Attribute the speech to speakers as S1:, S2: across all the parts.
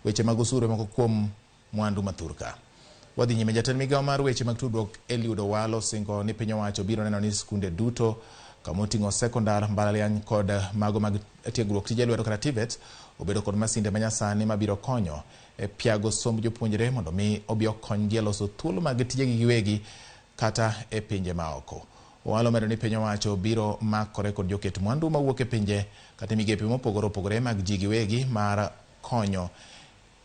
S1: weche mag osuru moko kuom mwandu mathurka. Wadhi nyime. Jatend migao mar weche mag tudruok Eliud Owalo singo ni piny owacho biro neno ni sikunde duto kamoting'o sekondar, mbalariany kod mago mag tiegruok tije lwedo kata TVET obedo kod masinde manyasani mabiro konyo e piago somb jopuonjre mondo mi obi okonygi e loso thuolo mag tijegi giwegi kata e pinje maoko. Owalo medo ni piny owacho biro makore kod joket mwandu mawuok e pinje kata migepe mopogore opogore mag ji giwegi mar konyo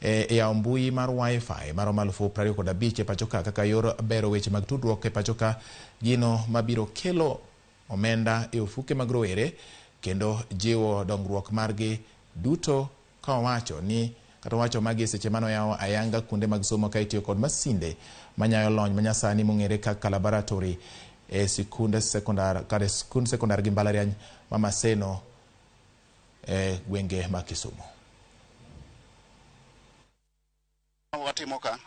S1: e yawo mbui mar Wi-Fi maromo 25,000 e pachoka kaka yor bero weche mag tudruok e pachoka, gino mabiro kelo omenda e ofuke mag rowere kendo jiwo dongruok margi duto, ka owacho ni kata owacho magi seche mano yawo ayanga kuonde mag somo ka itiyo kod masinde manyayo lony manyasani mong'ere kaka laboratory e sikund sekondar gi mbalariany ma Maseno e gwenge ma Kisumu.
S2: Watimo ka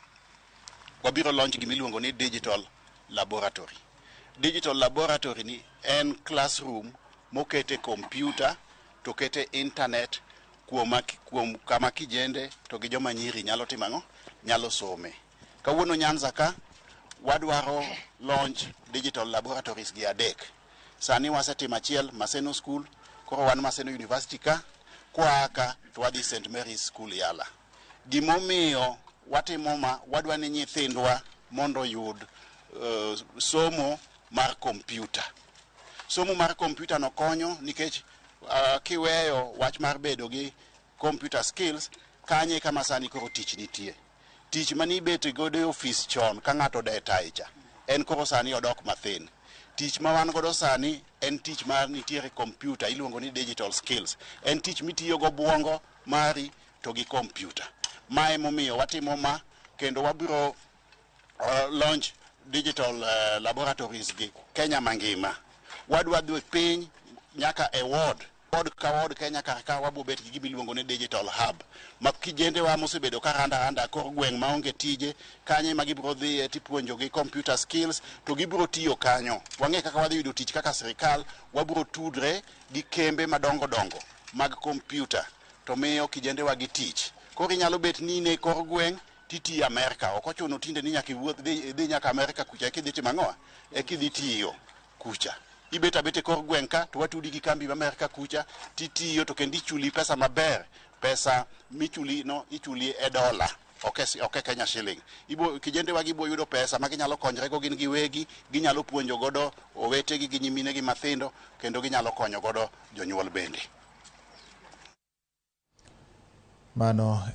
S2: wabiro launch gimiluongo ni digital laboratory. Digital laboratory ni en classroom mokete computer to kete internet kuom kama kijende to gi joma nyiri nyalo timang'o nyalo some. Kawuono Nyanza ka wadwaro launch digital laboratories gi adek. Sani wasetimo achiel Maseno school, koro wan Maseno University ka, kwa ka to wadhi St Mary's School Yala. Gimomiyo watimo ma wadwa ni nyithindwa mondo yud somo mar kompyuta. Somo mar kompyuta no konyo nikech kiweyo wach mar bedo gi computer skills kanye kama sani koro tich nitie. Tich mani bete godo e office chon ka ng'ato deta icha en koro sani odok mathin. Tich ma wan godo sani en tich mar nitiere kompyuta, iluongo ni digital skills. En tich mitiyo go bwongo mari to gi kompyuta. Mae momiyo watimo ma kendo wabiro launch digital laboratories gi Kenya mangima. Wadwa dhi piny nyaka e ward ka ward Kenya ka wabobet gi gimiluongo ni digital hub ma kijende wa mosebedo ka randa kor gweng' maonge tije kanye ma gibiro dhi tipuonjo gi computer skills to gibiro tiyo kanyo. Wang'e kaka wadhi yudo tich kaka sirikal, wabiro tudre gi kembe madongo mag computer to miyo kijende wa gi tich. Koro inyalo bet ni ne kor gweng' titi Amerika, ok ochuno tinde ni nyaka iwuoth dhi nyaka Amerika kucha kidhi timang'o kidhi tiyo kucha. Ibet abete kor gweng' ka to watudi gi kambi Amerika kucha titiyo to kendo ichuli pesa maber. Pesa michuli no ichuli e dola, ok Kenya shilling. Kijende wa gibo yudo pesa ma ginyalo konyre go gin giwegi, ginyalo puonjo godo owetegi gi nyimine gi mathindo kendo ginyalo konyo godo jonyuol bende.
S1: Mano